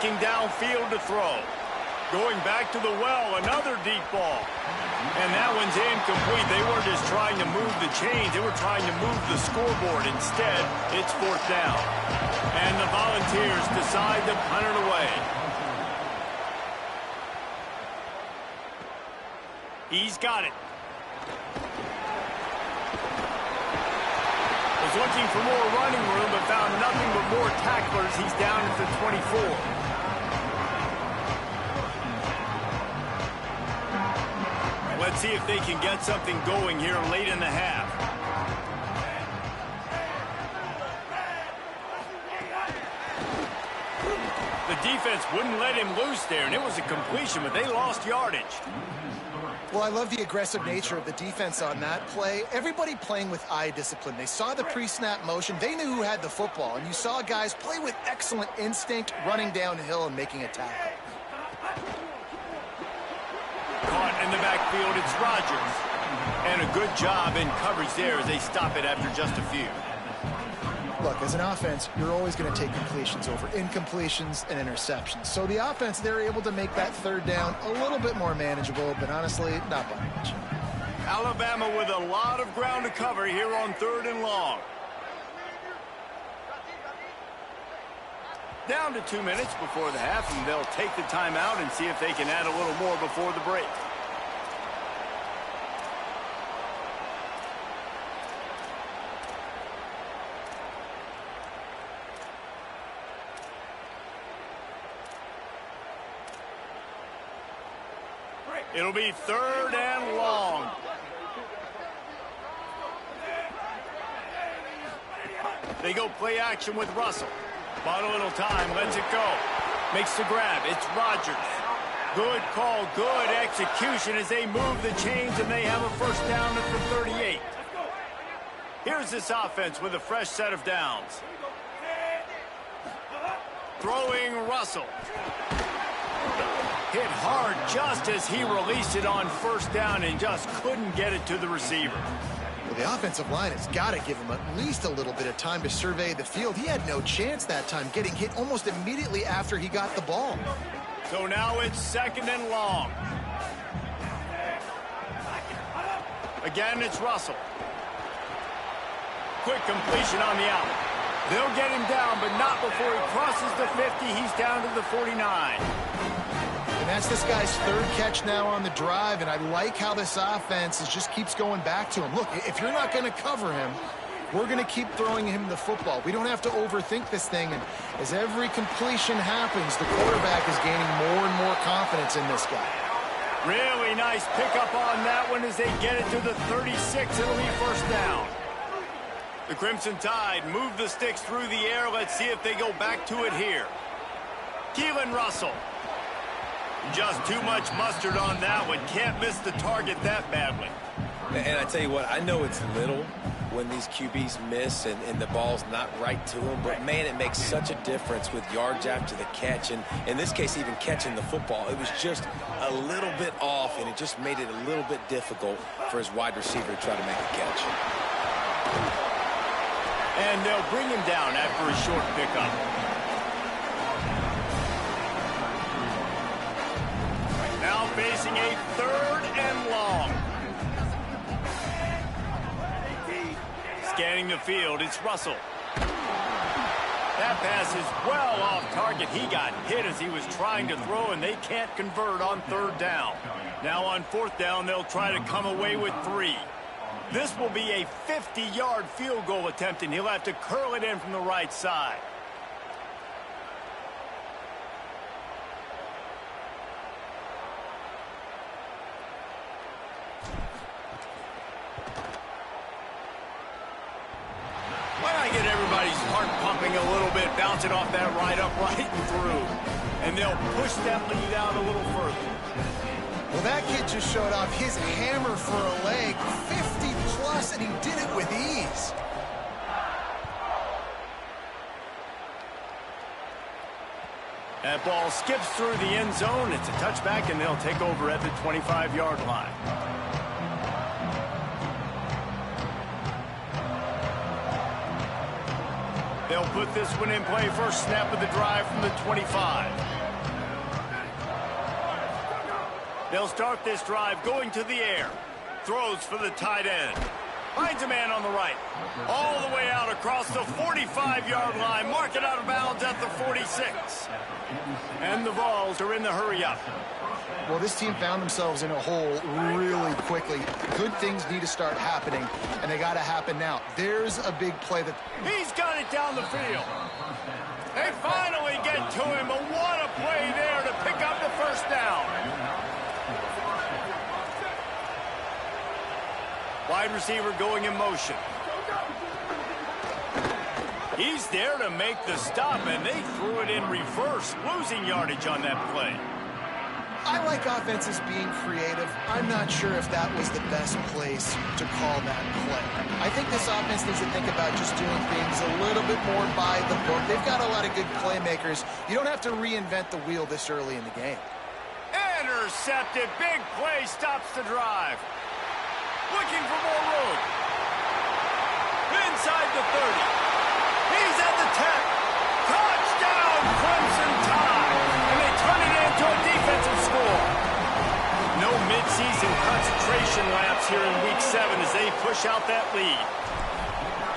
looking downfield to throw. Going back to the well, another deep ball. And that one's incomplete. They weren't just trying to move the chains. They were trying to move the scoreboard. Instead, it's 4th down. And the Volunteers decide to punt it away. He's got it. Was looking for more running room, but found nothing but more tacklers. He's down at the 24. Let's see if they can get something going here late in the half. The defense wouldn't let him loose there, and it was a completion, but they lost yardage. Well, I love the aggressive nature of the defense on that play. Everybody playing with eye discipline. They saw the pre-snap motion. They knew who had the football, and you saw guys play with excellent instinct, running downhill and making a tackle. Caught in the backfield, it's Rodgers. And a good job in coverage there as they stop it after just a few. Look, as an offense, you're always going to take completions over incompletions and interceptions. So the offense, they're able to make that 3rd down a little bit more manageable, but honestly, not by much. Alabama with a lot of ground to cover here on 3rd and long. Down to 2 minutes before the half, and they'll take the timeout and see if they can add a little more before the break. It'll be 3rd and long. They go play action with Russell. Bought a little time, lets it go. Makes the grab, it's Rodgers. Good call, good execution as they move the chains, and they have a 1st down at the 38. Here's this offense with a fresh set of downs. Throwing Russell. Hit hard just as he released it on 1st down and just couldn't get it to the receiver. Well, the offensive line has got to give him at least a little bit of time to survey the field. He had no chance that time, getting hit almost immediately after he got the ball. So now it's 2nd and long. Again, it's Russell. Quick completion on the out. They'll get him down, but not before he crosses the 50. He's down to the 49. And that's this guy's 3rd catch now on the drive, and I like how this offense just keeps going back to him. Look, if you're not going to cover him, we're going to keep throwing him the football. We don't have to overthink this thing, and as every completion happens, the quarterback is gaining more and more confidence in this guy. Really nice pickup on that one as they get it to the 36. It'll be 1st down. The Crimson Tide move the sticks through the air. Let's see if they go back to it here. Keelan Russell. Just too much mustard on that one. Can't miss the target that badly. And I tell you what, I know it's little when these QBs miss and the ball's not right to them, but man, it makes such a difference with yards after the catch, and in this case, even catching the football. It was just a little bit off, and it just made it a little bit difficult for his wide receiver to try to make a catch. And they'll bring him down after a short pickup. Now facing a 3rd and long. Scanning the field, it's Russell. That pass is well off target. He got hit as he was trying to throw, and they can't convert on 3rd down. Now on 4th down, they'll try to come away with 3. This will be a 50-yard field goal attempt, and he'll have to curl it in from the right side. Why not get everybody's heart pumping a little bit, bouncing off that right upright and through. And they'll push that lead out a little further. Well, that kid just showed off his hammer for a leg, 50-plus, and he did it with ease. That ball skips through the end zone. It's a touchback, and they'll take over at the 25-yard line. They'll put this one in play first snap of the drive from the 25. They'll start this drive going to the air. Throws for the tight end. Finds a man on the right. All the way out across the 45-yard line. Mark it out of bounds at the 46. And the Vols are in the hurry-up. Well, this team found themselves in a hole really quickly. Good things need to start happening, and they got to happen now. There's a big play that... He's got it down the field. They finally get to him, but what a play there to pick up the first down. Wide receiver going in motion. He's there to make the stop, and they threw it in reverse, losing yardage on that play. I like offenses being creative. I'm not sure if that was the best place to call that play. I think this offense needs to think about just doing things a little bit more by the book. They've got a lot of good playmakers. You don't have to reinvent the wheel this early in the game. Intercepted. Big play stops the drive. Looking for more room. Inside the 30. He's at the 10. Touchdown, Crimson Tide. And they turn it into a defensive score. No midseason concentration lapse here in Week 7 as they push out that lead.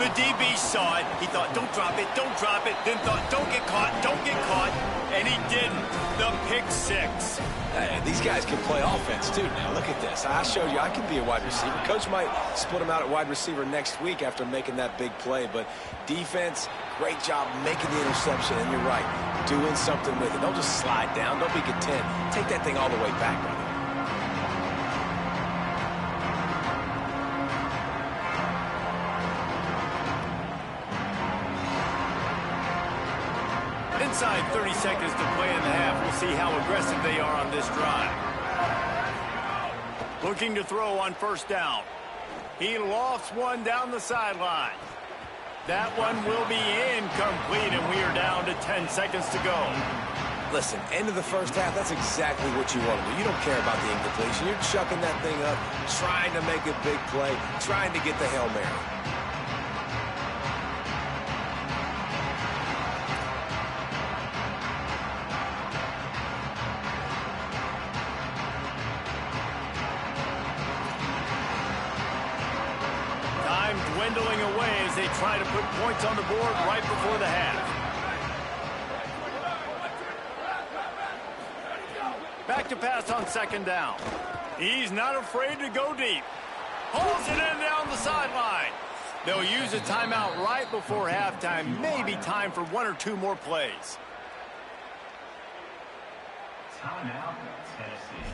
The DB saw it. He thought, don't drop it, don't drop it. Then thought, don't get caught, don't get caught. And he didn't. The pick six. Hey, these guys can play offense, too. Now, look at this. I showed you I can be a wide receiver. Coach might split him out at wide receiver next week after making that big play. But defense, great job making the interception. And you're right, doing something with it. Don't just slide down. Don't be content. Take that thing all the way back, brother. Inside 30 seconds to play in the half. We'll see how aggressive they are on this drive. Looking to throw on first down. He lofts one down the sideline. That one will be incomplete, and we are down to 10 seconds to go. Listen, end of the first half, that's exactly what you want to do. You don't care about the incompletion. You're chucking that thing up, trying to make a big play, trying to get the Hail Mary. Dwindling away as they try to put points on the board right before the half. Back to pass on second down. He's not afraid to go deep. Pulls it in down the sideline. They'll use a timeout right before halftime. Maybe time for one or two more plays. Timeout, Tennessee.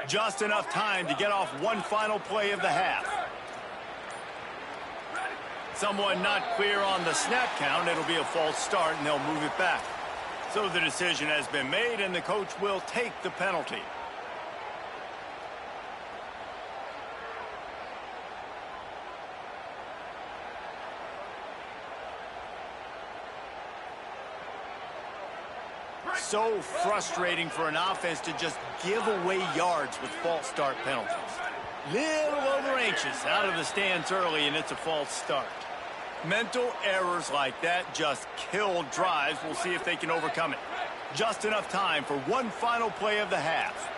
Just enough time to get off one final play of the half. Someone not clear on the snap count. It'll be a false start, and they'll move it back. So the decision has been made, and the coach will take the penalty. So frustrating for an offense to just give away yards with false start penalties. Little over anxious out of the stands early, and it's a false start. Mental errors like that just kill drives. We'll see if they can overcome it. Just enough time for one final play of the half.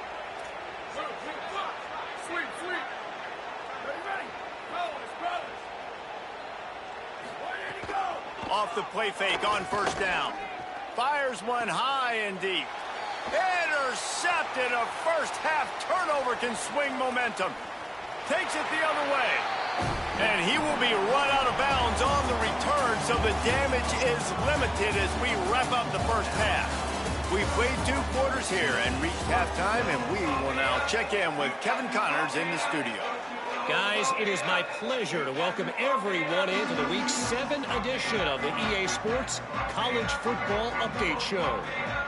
Off the play fake on first down. Fires one high and deep. Intercepted. A first half turnover can swing momentum. Takes it the other way. And he will be run out of bounds on the return, so the damage is limited as we wrap up the first half. We played 2 quarters here and reached halftime, and we will now check in with Kevin Connors in the studio. Guys, it is my pleasure to welcome everyone into the Week 7 edition of the EA Sports College Football Update Show.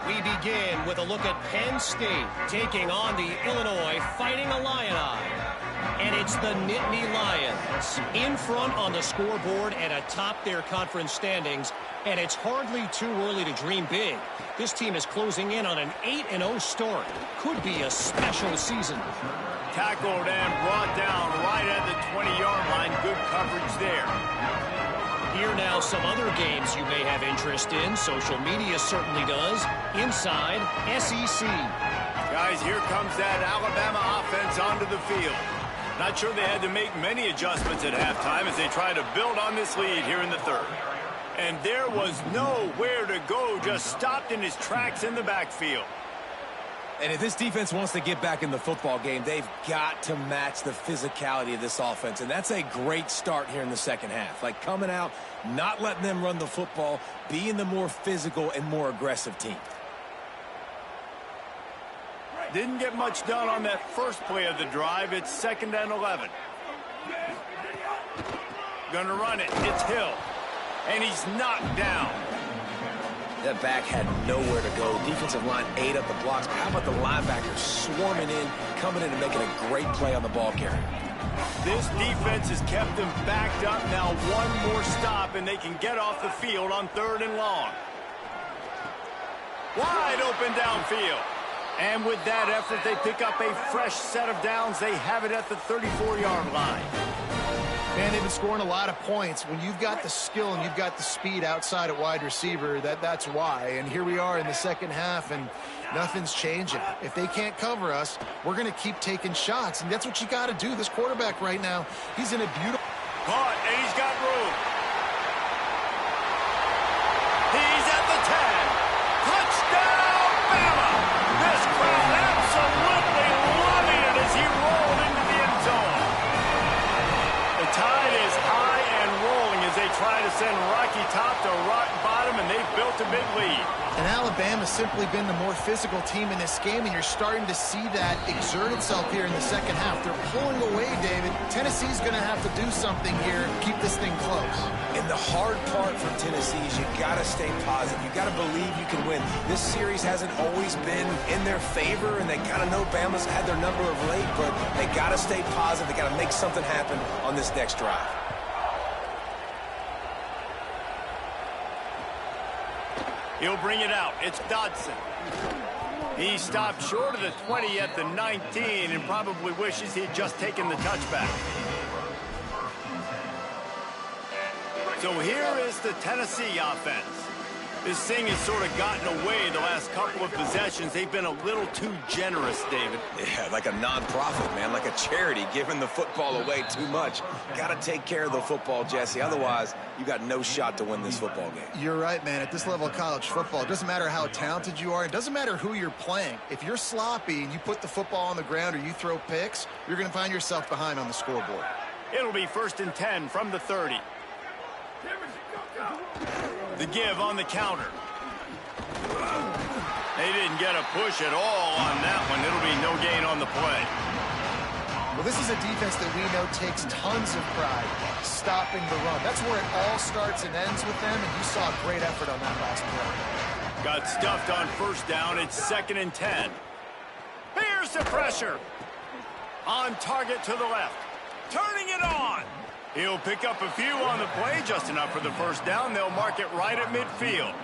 We begin with a look at Penn State taking on the Illinois Fighting Illini. And It's the Nittany Lions in front on the scoreboard and atop their conference standings, and it's hardly too early to dream big. This team is closing in on an 8-0 start. Could be a special season. Tackled and brought down right at the 20-yard line. Good coverage there. Here now some other games you may have interest in. Social media certainly does. Inside SEC. Guys, here comes that Alabama offense onto the field. Not sure they had to make many adjustments at halftime as they try to build on this lead here in the third. And there was nowhere to go, just stopped in his tracks in the backfield. And if this defense wants to get back in the football game, they've got to match the physicality of this offense. And that's a great start here in the second half. Like coming out, not letting them run the football, being the more physical and more aggressive team. Didn't get much done on that first play of the drive. It's 2nd and 11. Gonna run it. It's Hill. And he's knocked down. That back had nowhere to go. Defensive line ate up the blocks. How about the linebackers swarming in, coming in and making a great play on the ball carrier? This defense has kept them backed up. Now one more stop and they can get off the field on 3rd and long. Wide open downfield. And with that effort, they pick up a fresh set of downs. They have it at the 34-yard line. Man, they've been scoring a lot of points. When you've got the skill and you've got the speed outside at wide receiver, that's why. And here we are in the second half, and nothing's changing. If they can't cover us, we're going to keep taking shots, and that's what you got to do. This quarterback right now, he's in a beautiful... Caught, and he's got room. He's at the 10. Touchdown, Bama! This crowd absolutely loving it as he rolled into the end zone. The tide is high and rolling as they try to send Rocky Top to rock bottom, and they've built a big lead. And Alabama's simply been the more physical team in this game, and you're starting to see that exert itself here in the second half. They're pulling away, David. Tennessee's going to have to do something here, keep this thing close. And the hard part for Tennessee is you got to stay positive. You got to believe you can win. This series hasn't always been in their favor, and they kind of know Bama's had their number of late, but they got to stay positive. They got to make something happen on this next drive. He'll bring it out. It's Dodson. He stopped short of the 20 at the 19 and probably wishes he'd just taken the touchback. So here is the Tennessee offense. This thing has sort of gotten away the last couple of possessions. They've been a little too generous, David. Yeah, like a non-profit, man, like a charity, giving the football away too much. Got to take care of the football, Jesse. Otherwise, you got no shot to win this football game. You're right, man. At this level of college football, it doesn't matter how talented you are. It doesn't matter who you're playing. If you're sloppy and you put the football on the ground or you throw picks, you're going to find yourself behind on the scoreboard. It'll be 1st and 10 from the 30. The give on the counter. They didn't get a push at all on that one. It'll be no gain on the play. Well, this is a defense that we know takes tons of pride stopping the run. That's where it all starts and ends with them, and you saw a great effort on that last play. Got stuffed on 1st down. It's 2nd and 10. Here's the pressure. On target to the left. Turning it on. He'll pick up a few on the play, just enough for the 1st down. They'll mark it right at midfield.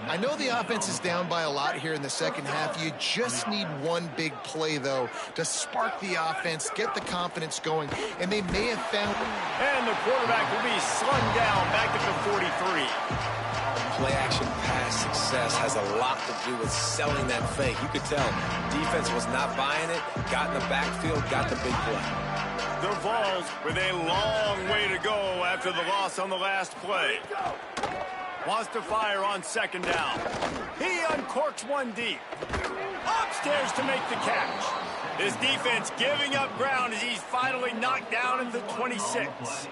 I know the offense is down by a lot here in the second half. You just need one big play, though, to spark the offense, get the confidence going, and they may have found... And the quarterback will be slung down back at the 43. Play-action pass success has a lot to do with selling that fake. You could tell defense was not buying it, got in the backfield, got the big play. The Vols with a long way to go after the loss on the last play. Wants to fire on 2nd down. He uncorks one deep. Upstairs to make the catch. This defense giving up ground as he's finally knocked down at the 26.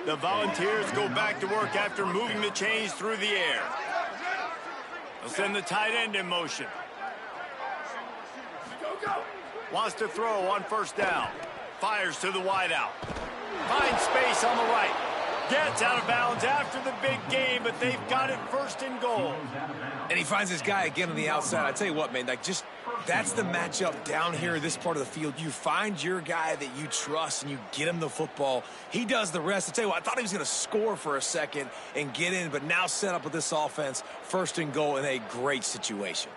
The Volunteers go back to work after moving the chains through the air. They'll send the tight end in motion. Wants to throw on 1st down. Fires to the wideout. Finds space on the right. Gets out of bounds after the big game, but they've got it 1st and goal. And he finds his guy again on the outside. I tell you what, man, like just That's the matchup down here, this part of the field. You find your guy that you trust, and you get him the football. He does the rest. I'll tell you what, I thought he was going to score for a second and get in, but now set up with this offense, first and goal in a great situation.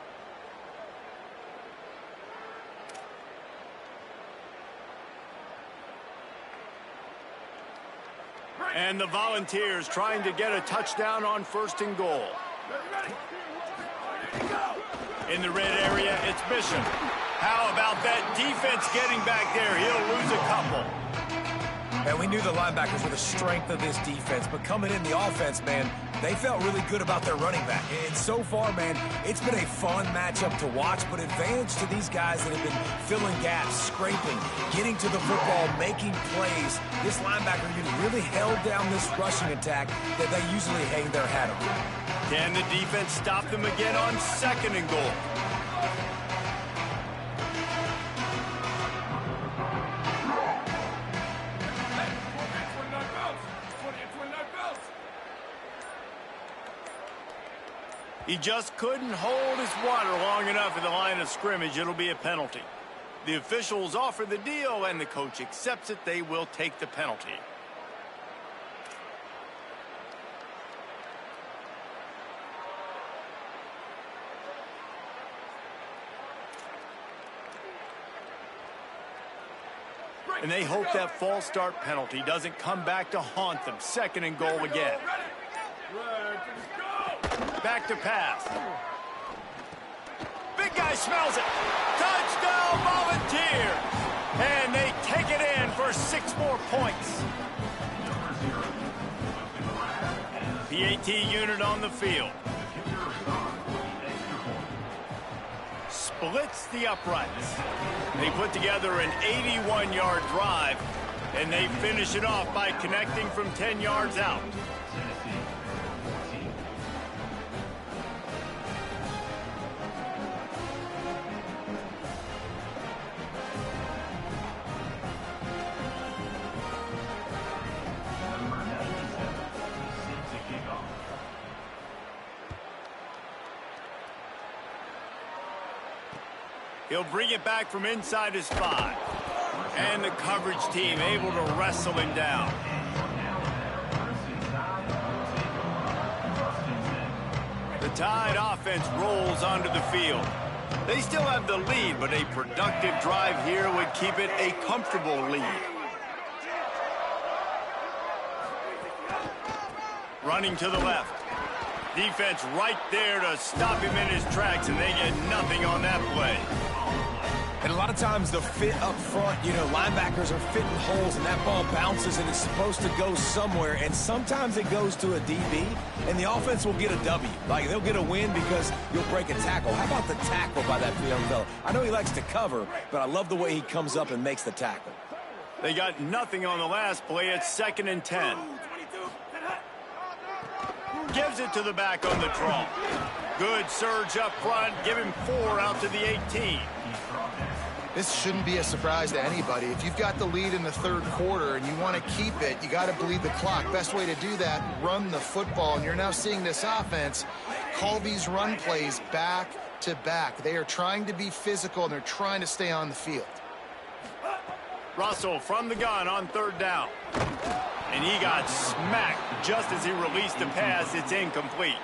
And the Volunteers trying to get a touchdown on first and goal. In the red area, it's Bishop. How about that defense getting back there? He'll lose a couple. And we knew the linebackers were the strength of this defense, but coming in the offense, man, they felt really good about their running back. And so far, man, it's been a fun matchup to watch, but advantage to these guys that have been filling gaps, scraping, getting to the football, making plays. This linebacker unit really held down this rushing attack that they usually hang their hat on. Can the defense stop them again on second and goal? He just couldn't hold his water long enough at the line of scrimmage. It'll be a penalty. The officials offer the deal, and the coach accepts it. They will take the penalty. And they hope that false start penalty doesn't come back to haunt them. Second and goal again. Back to pass. Big guy smells it. Touchdown, Volunteer. And they take it in for 6 more points. PAT unit on the field. Splits the uprights. They put together an 81-yard drive, and they finish it off by connecting from 10 yards out. He'll bring it back from inside his 5. And the coverage team able to wrestle him down. The Tide offense rolls onto the field. They still have the lead, but a productive drive here would keep it a comfortable lead. Running to the left. Defense right there to stop him in his tracks, and they get nothing on that play. And a lot of times the fit up front, you know, linebackers are fitting holes, and that ball bounces, and it's supposed to go somewhere, and sometimes it goes to a DB, and the offense will get a W. Like, they'll get a win because you'll break a tackle. How about the tackle by that young fella? I know he likes to cover, but I love the way he comes up and makes the tackle. They got nothing on the last play. It's 2nd and 10. Gives it to the back on the draw. Good surge up front. Give him 4 out to the 18. This shouldn't be a surprise to anybody. If you've got the lead in the 3rd quarter and you want to keep it, you got to bleed the clock. Best way to do that, run the football. And you're now seeing this offense call these run plays back to back. They are trying to be physical, and they're trying to stay on the field. Russell from the gun on 3rd down. And he got smacked just as he released the pass. It's incomplete.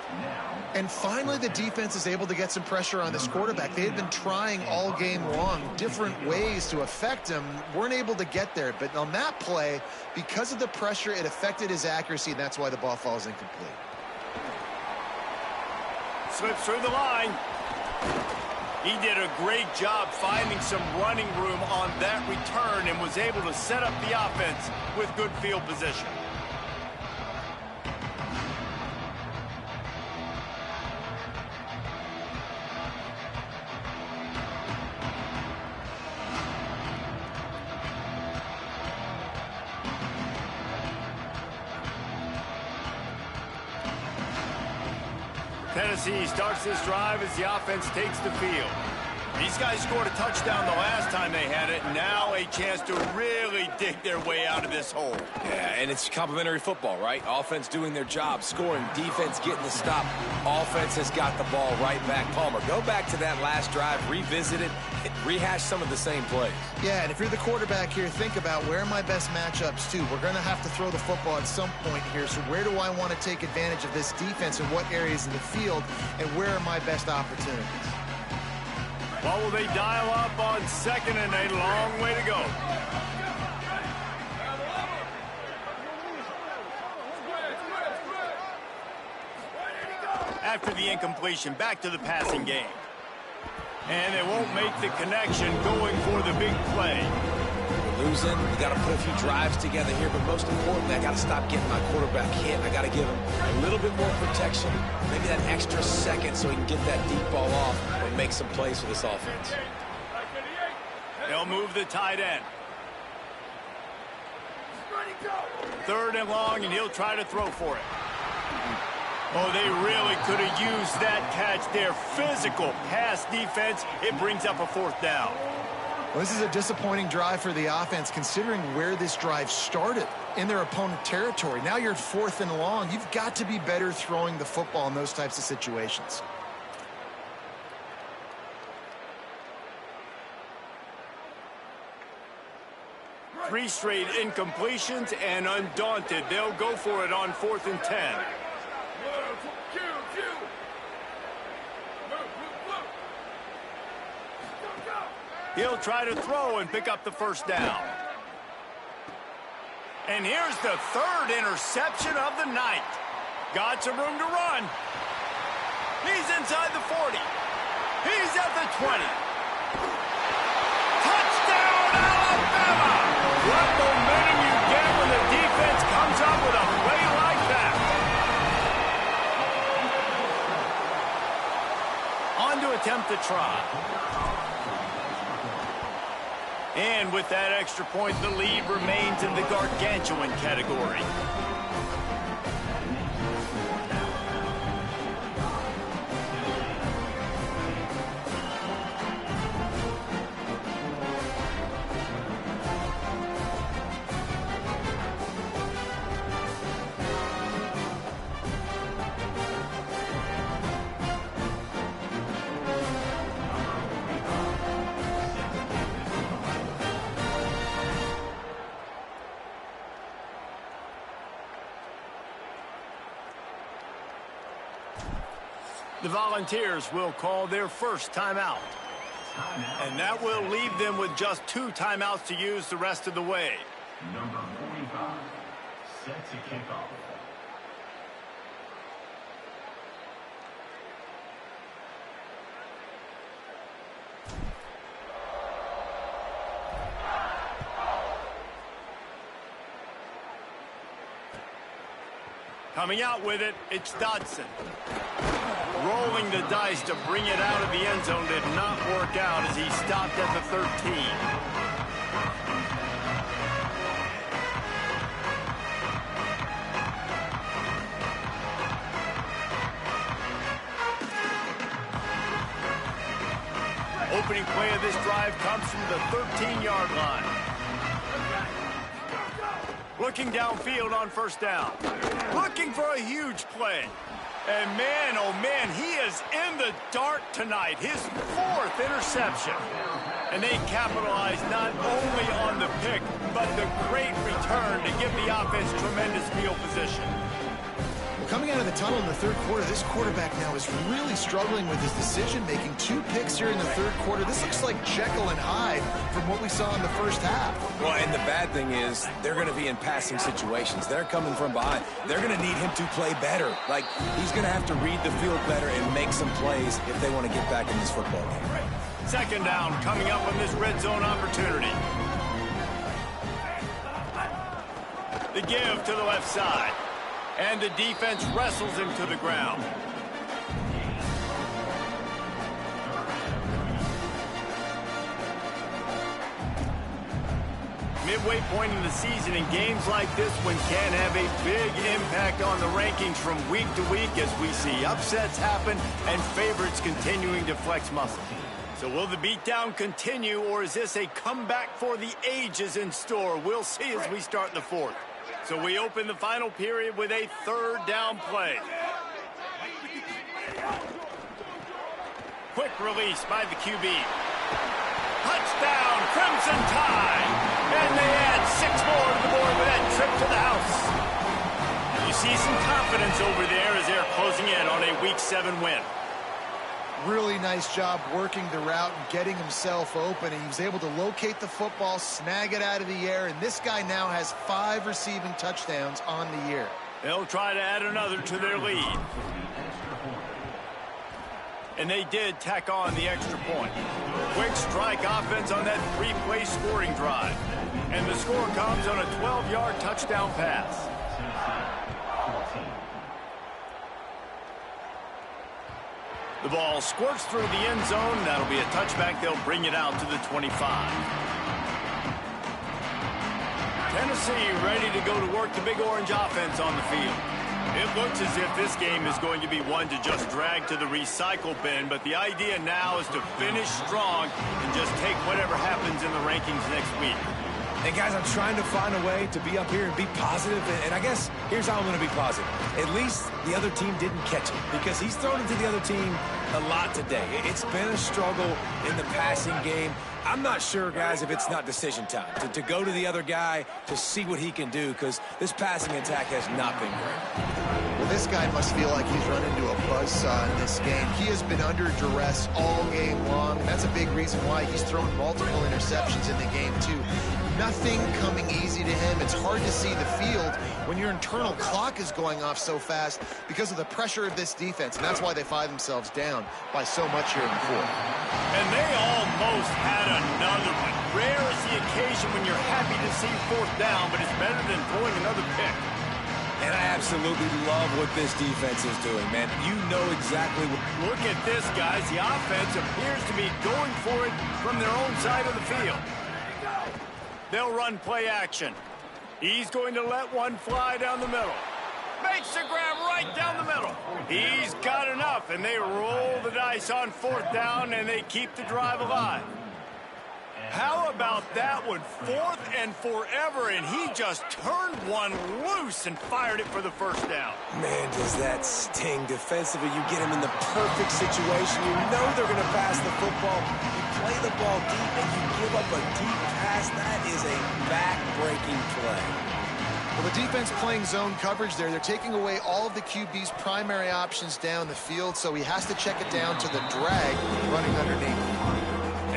And finally, the defense is able to get some pressure on this quarterback. They had been trying all game long different ways to affect him. Weren't able to get there. But on that play, because of the pressure, it affected his accuracy, and that's why the ball falls incomplete. Slips through the line. He did a great job finding some running room on that return and was able to set up the offense with good field position. Tennessee starts this drive as the offense takes the field. These guys scored a touchdown the last time they had it. Now a chance to really dig their way out of this hole. Yeah, and it's complimentary football, right? Offense doing their job, scoring, defense getting the stop. Offense has got the ball right back. Palmer, go back to that last drive, revisit it, and rehash some of the same plays. Yeah, and if you're the quarterback here, think about where are my best matchups too. We're going to have to throw the football at some point here, so where do I want to take advantage of this defense and what areas of the field, and where are my best opportunities? What will they dial up on second and a long way to go? After the incompletion, back to the passing game. And they won't make the connection going for the big play. Losing, we got to put a few drives together here, but most importantly, I got to stop getting my quarterback hit. I got to give him a little bit more protection, maybe that extra second so he can get that deep ball off and make some plays for this offense. They'll move the tight end. Third and long, and he'll try to throw for it. Oh, they really could have used that catch there. Physical pass defense. It brings up a fourth down. Well, this is a disappointing drive for the offense, considering where this drive started in their opponent territory. Now you're at fourth and long. You've got to be better throwing the football in those types of situations. Three straight incompletions, and undaunted, they'll go for it on 4th and 10. He'll try to throw and pick up the first down. And here's the third interception of the night. Got some room to run. He's inside the 40. He's at the 20. Touchdown, Alabama! What momentum you get when the defense comes up with a play like that. On to attempt the try. And with that extra point, the lead remains in the gargantuan category. The Volunteers will call their first timeout. And that will leave them with just 2 timeouts to use the rest of the way. Number 45, set to kick off. Coming out with it, it's Dodson. Rolling the dice to bring it out of the end zone did not work out as he stopped at the 13. Opening play of this drive comes from the 13-yard line. Looking downfield on first down. Looking for a huge play. And man, oh man, he is in the dark tonight. His 4th interception. And they capitalize not only on the pick, but the great return to give the offense tremendous field position. Well, coming out of the tunnel in the third quarter, this quarterback now is really struggling with his decision-making. 2 picks here in the third quarter. This looks like Jekyll and Hyde from what we saw in the first half. Well, and the bad thing is they're going to be in passing situations. They're coming from behind. They're going to need him to play better. Like, he's going to have to read the field better and make some plays if they want to get back in this football game. Second down coming up on this red zone opportunity. The give to the left side. And the defense wrestles him to the ground. Midway point in the season, in games like this one can have a big impact on the rankings from week to week as we see upsets happen and favorites continuing to flex muscle. So will the beatdown continue, or is this a comeback for the ages in store? We'll see as we start the fourth. So we open the final period with a third down play. Quick release by the QB. Touchdown, Crimson Tide! And they add 6 more to the board with that trip to the house. You see some confidence over there as they're closing in on a Week 7 win. Really nice job working the route and getting himself open. And he was able to locate the football, snag it out of the air, and this guy now has 5 receiving touchdowns on the year. They'll try to add another to their lead. And they did tack on the extra point. Quick strike offense on that 3-play scoring drive. And the score comes on a 12-yard touchdown pass. The ball squirts through the end zone. That'll be a touchback. They'll bring it out to the 25. Tennessee ready to go to work the Big Orange offense on the field. It looks as if this game is going to be one to just drag to the recycle bin, but the idea now is to finish strong and just take whatever happens in the rankings next week. And guys, I'm trying to find a way to be up here and be positive, and I guess here's how I'm going to be positive. At least the other team didn't catch it, because he's thrown it to the other team a lot today. It's been a struggle in the passing game. I'm not sure, guys, if it's not decision time to go to the other guy to see what he can do, because this passing attack has not been great. Well, this guy must feel like he's run into a buzzsaw in this game. He has been under duress all game long. That's a big reason why he's thrown multiple interceptions in the game, too. Nothing coming easy to him. It's hard to see the field when your internal clock is going off so fast because of the pressure of this defense, and that's why they find themselves down by so much here in the fourth. And they almost had another one. Rare is the occasion when you're happy to see fourth down, but it's better than throwing another pick. And I absolutely love what this defense is doing, man. You know exactly what... Look at this, guys. The offense appears to be going for it from their own side of the field. They'll run play action. He's going to let one fly down the middle. Makes the grab right down the middle. He's got enough, and they roll the dice on fourth down, and they keep the drive alive. How about that one? 4th and forever, and he just turned one loose and fired it for the first down. Man, does that sting defensively. You get him in the perfect situation. You know they're going to pass the football. You play the ball deep, and you give up a deep pass. That is a back-breaking play. Well, the defense playing zone coverage there. They're taking away all of the QB's primary options down the field, so he has to check it down to the drag running underneath.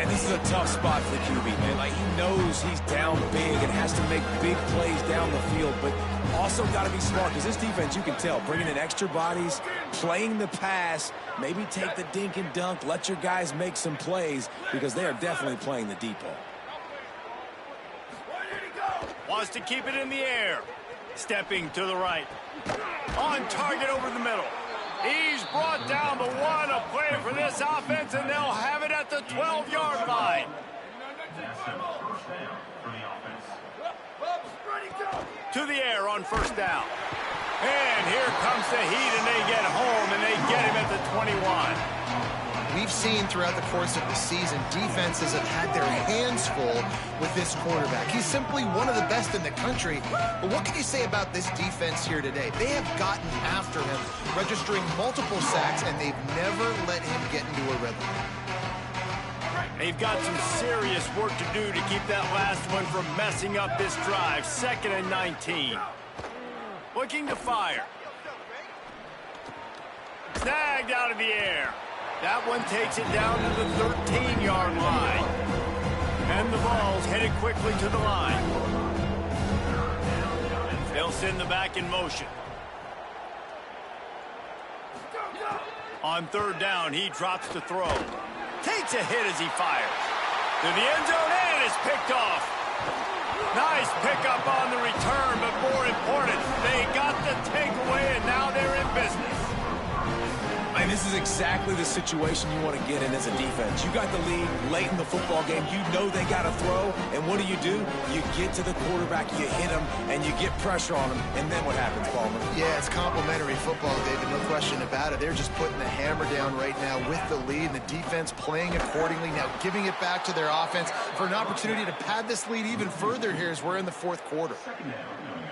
And this is a tough spot for the QB, man. Like, he knows he's down big and has to make big plays down the field, but also got to be smart, because this defense, you can tell, bringing in extra bodies, playing the pass, maybe take the dink and dunk, let your guys make some plays, because they are definitely playing the deep ball. Wants to keep it in the air. Stepping to the right. On target over the middle. He's brought down, but what a play for this offense, and they'll have it at the 12-yard line. To the air on first down. And here comes the heat, and they get home, and they get him at the 21. We've seen throughout the course of the season, defenses have had their hands full with this quarterback. He's simply one of the best in the country. But what can you say about this defense here today? They have gotten after him, registering multiple sacks, and they've never let him get into a rhythm. They've got some serious work to do to keep that last one from messing up this drive. 2nd and 19. Looking to fire. Snagged out of the air. That one takes it down to the 13-yard line. And the ball's headed quickly to the line. They'll send the back in motion. On 3rd down, he drops to throw. Takes a hit as he fires. To the end zone, and it's picked off. Nice pickup on the return, but more important, they got the takeaway, and now they're in business. And this is exactly the situation you want to get in as a defense. You got the lead late in the football game. You know they got to throw. And what do? You get to the quarterback, you hit him, and you get pressure on him. And then what happens, Palmer? Yeah, it's complimentary football, David. No question about it. They're just putting the hammer down right now with the lead. And the defense playing accordingly. Now giving it back to their offense for an opportunity to pad this lead even further here as we're in the fourth quarter.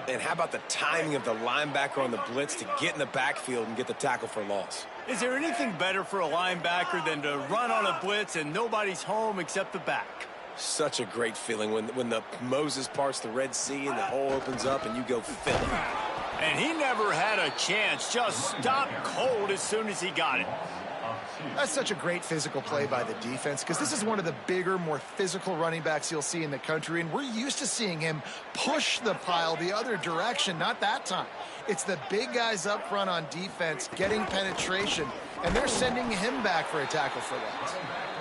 And how about the timing of the linebacker on the blitz to get in the backfield and get the tackle for loss? Is there anything better for a linebacker than to run on a blitz and nobody's home except the back? Such a great feeling when the Moses parts the Red Sea and the hole opens up and you go fill it. And he never had a chance. Just stopped cold as soon as he got it. That's such a great physical play by the defense because this is one of the bigger, more physical running backs you'll see in the country, and we're used to seeing him push the pile the other direction. Not that time. It's the big guys up front on defense getting penetration, and they're sending him back for a tackle for loss.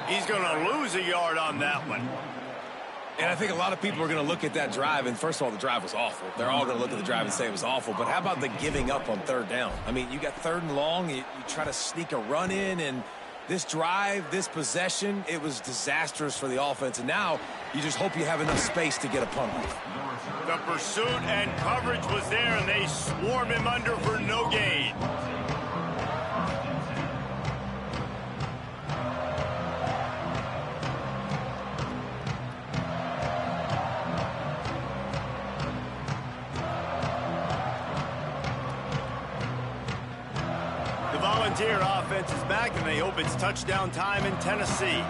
He's going to lose a yard on that one. And I think a lot of people are going to look at that drive, and first of all, the drive was awful. They're all going to look at the drive and say it was awful. But how about the giving up on third down? I mean, you got third and long. You try to sneak a run in, and this drive, this possession, it was disastrous for the offense. And now you just hope you have enough space to get a punt off. The pursuit and coverage was there, and they swarmed him under for no gain. Volunteer offense is back, and they hope it's touchdown time in Tennessee.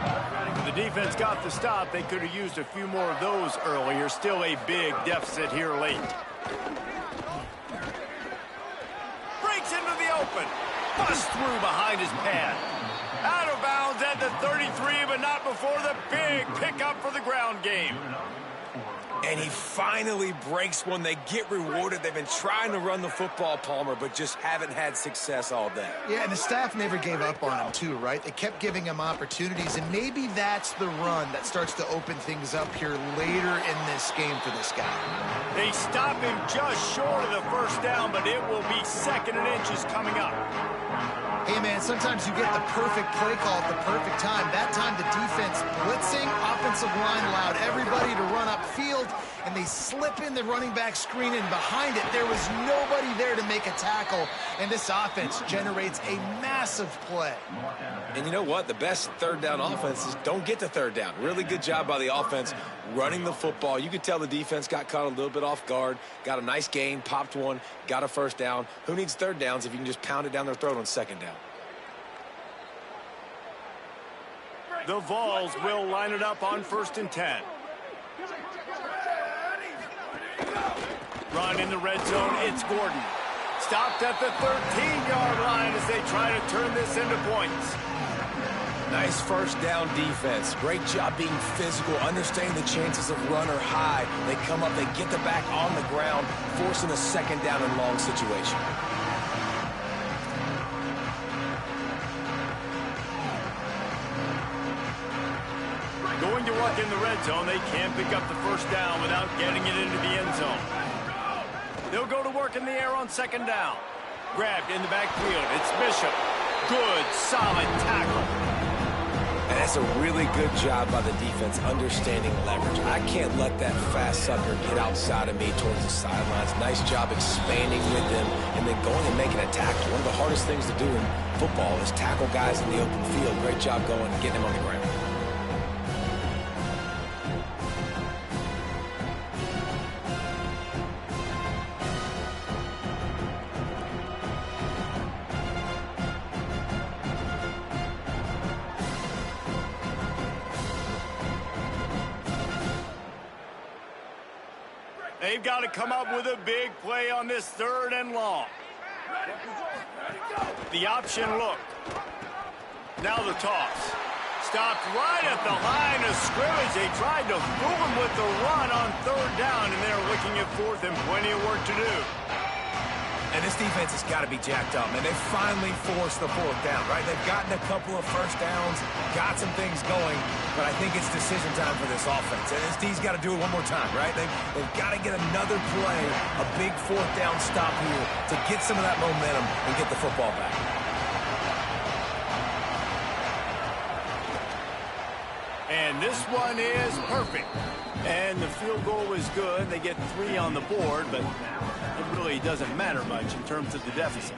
If the defense got the stop, they could have used a few more of those earlier. Still a big deficit here late. Breaks into the open. Busts through behind his pad. Out of bounds at the 33, but not before the big pickup for the ground game. And he finally breaks one. They get rewarded. They've been trying to run the football, Palmer, but just haven't had success all day. Yeah, and the staff never gave up on him, too, right? They kept giving him opportunities, and maybe that's the run that starts to open things up here later in this game for this guy. They stop him just short of the first down, but it will be second and inches coming up. Hey, man, sometimes you get the perfect play call at the perfect time. That time the defense blitzing, offensive line allowed everybody to run upfield, and they slip in the running back screen, and behind it, there was nobody there to make a tackle, and this offense generates a massive play. And you know what? The best third down offenses don't get to third down. Really good job by the offense running the football. You could tell the defense got caught a little bit off guard, got a nice gain, popped one, got a first down. Who needs third downs if you can just pound it down their throat on second down? The Vols will line it up on 1st and 10. Run in the red zone, it's Gordon. Stopped at the 13-yard line as they try to turn this into points. Nice first down defense. Great job being physical, understanding the chances of run are high. They come up, they get the back on the ground, forcing a second down and long situation. Going to work in the red zone, they can't pick up the first down without getting it into the end zone. They'll go to work in the air on second down. Grabbed in the backfield, it's Bishop. Good, solid tackle. And that's a really good job by the defense understanding leverage. I can't let that fast sucker get outside of me towards the sidelines. Nice job expanding with them and then going and making a tackle. One of the hardest things to do in football is tackle guys in the open field. Great job going and getting them on the ground. They've got to come up with a big play on this 3rd and long. The option look. Now the toss. Stopped right at the line of scrimmage. They tried to fool him with the run on 3rd down, and they're looking at 4th and plenty of work to do. And this defense has got to be jacked up, and they finally forced the 4th down, right? They've gotten a couple of first downs, got some things going, but I think it's decision time for this offense. And this D's got to do it one more time, right? They've got to get another play, a big 4th down stop here to get some of that momentum and get the football back. This one is perfect. And the field goal is good. They get 3 on the board, but it really doesn't matter much in terms of the deficit.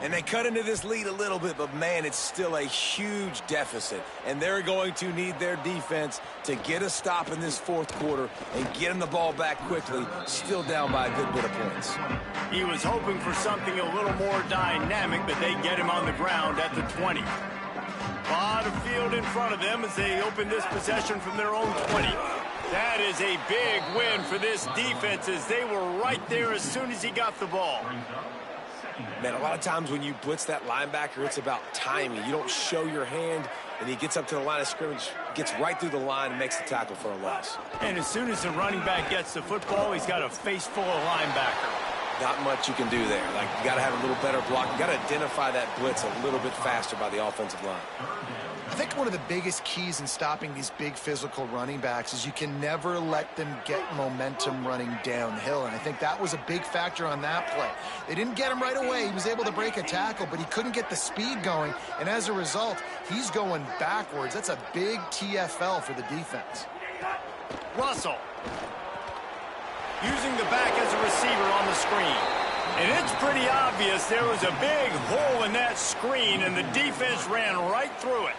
And they cut into this lead a little bit, but, man, it's still a huge deficit. And they're going to need their defense to get a stop in this fourth quarter and get them the ball back quickly, still down by a good bit of points. He was hoping for something a little more dynamic, but they get him on the ground at the 20. A lot of field in front of them as they open this possession from their own 20. That is a big win for this defense as they were right there as soon as he got the ball. Man, a lot of times when you blitz that linebacker, it's about timing. You don't show your hand, and he gets up to the line of scrimmage, gets right through the line, and makes the tackle for a loss. And as soon as the running back gets the football, he's got a face full of linebacker. Not much you can do there. Like, you got to have a little better block. You got to identify that blitz a little bit faster by the offensive line. I think one of the biggest keys in stopping these big physical running backs is you can never let them get momentum running downhill. And I think that was a big factor on that play. They didn't get him right away. He was able to break a tackle, but he couldn't get the speed going. And as a result, he's going backwards. That's a big TFL for the defense. Russell using the back as a receiver on the screen. And it's pretty obvious there was a big hole in that screen, and the defense ran right through it.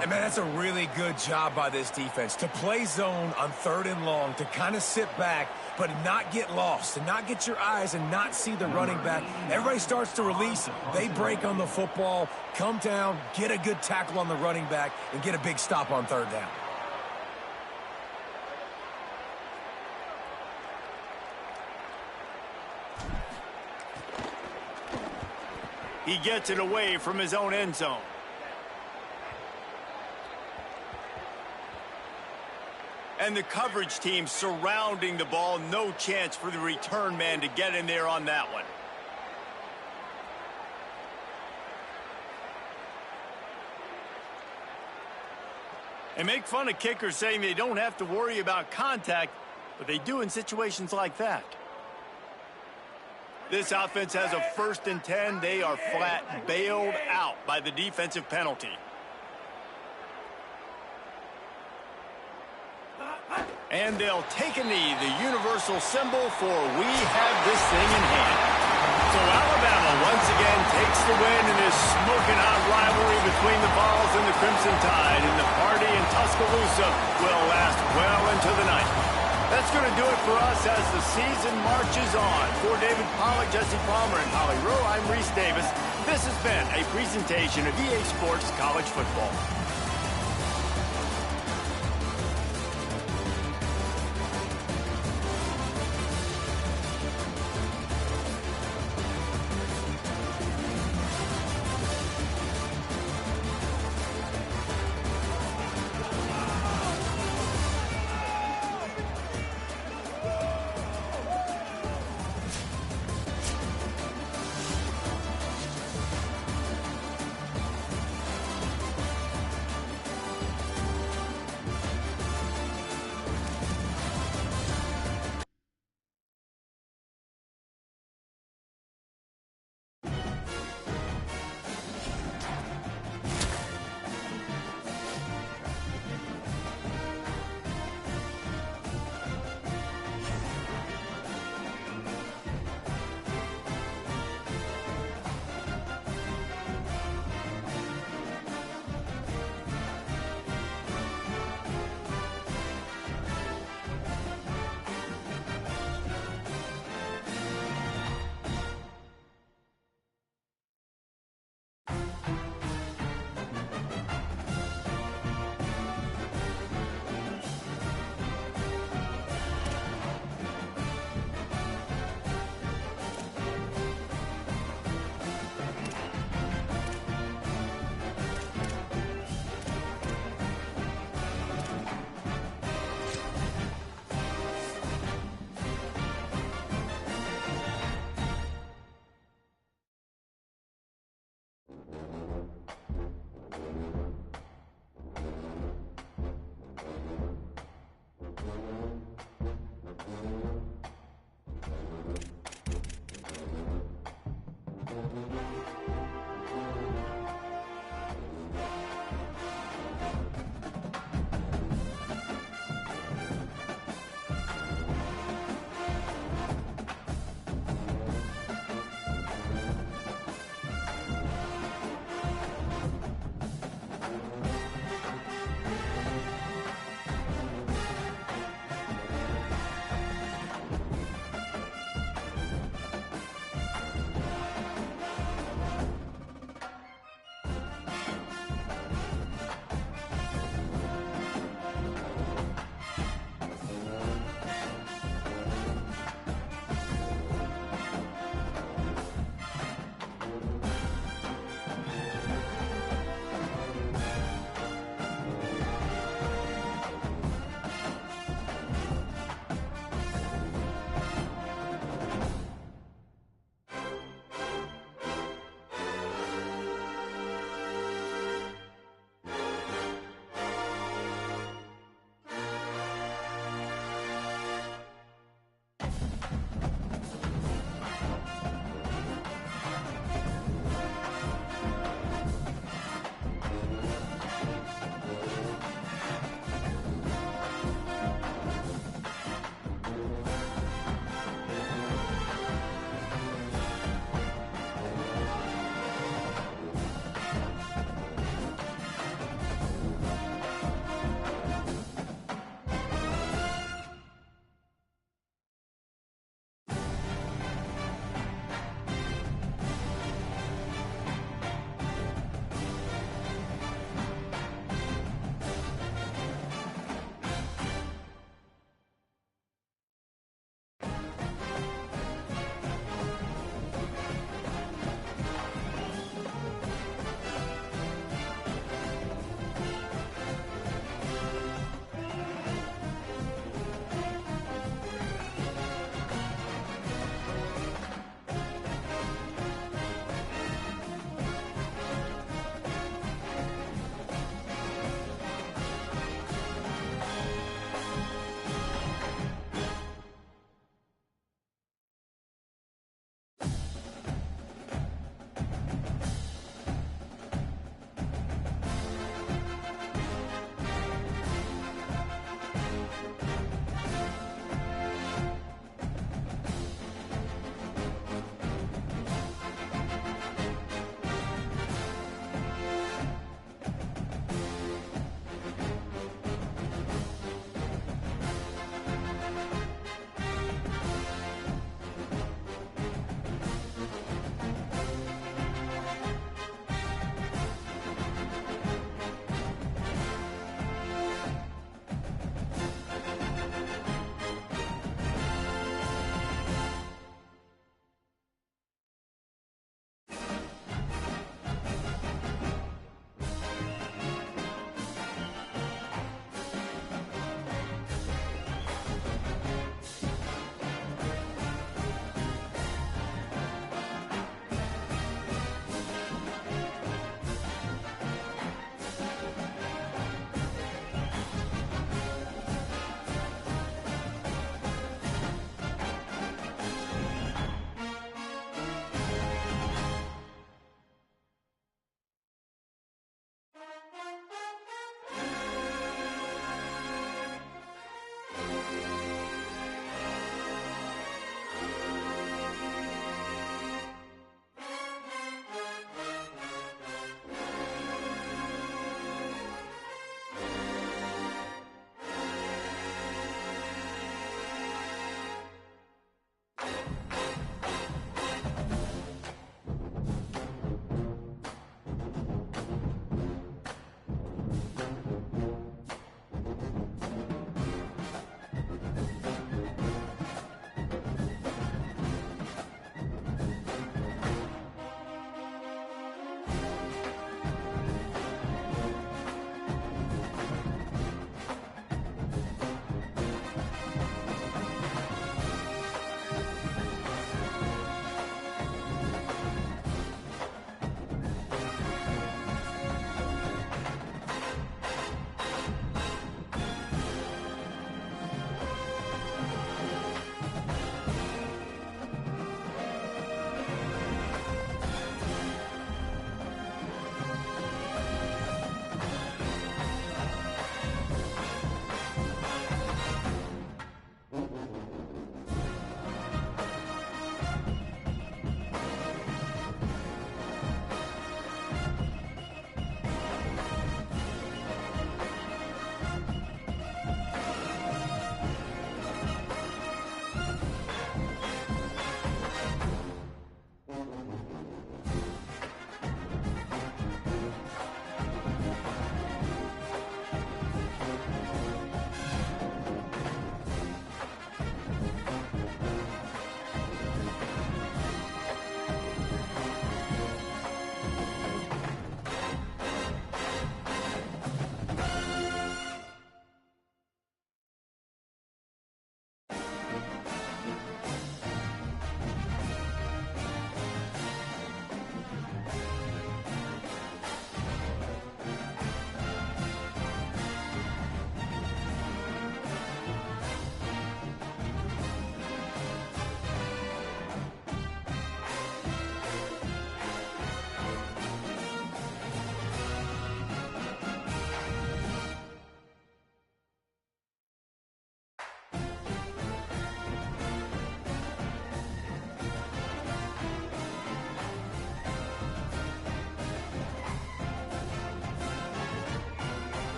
And, man, that's a really good job by this defense to play zone on 3rd and long, to kind of sit back but not get lost and not get your eyes and not see the running back. Everybody starts to release. They break on the football, come down, get a good tackle on the running back, and get a big stop on 3rd down. He gets it away from his own end zone. And the coverage team surrounding the ball. No chance for the return man to get in there on that one. And make fun of kickers saying they don't have to worry about contact, but they do in situations like that. This offense has a 1st and 10. They are flat bailed out by the defensive penalty. And they'll take a knee, the universal symbol for we have this thing in hand. So Alabama once again takes the win in this smoking hot rivalry between the Vols and the Crimson Tide. And the party in Tuscaloosa will last well into the night. That's going to do it for us as the season marches on. For David Pollack, Jesse Palmer, and Holly Rowe, I'm Reese Davis. This has been a presentation of EA Sports College Football.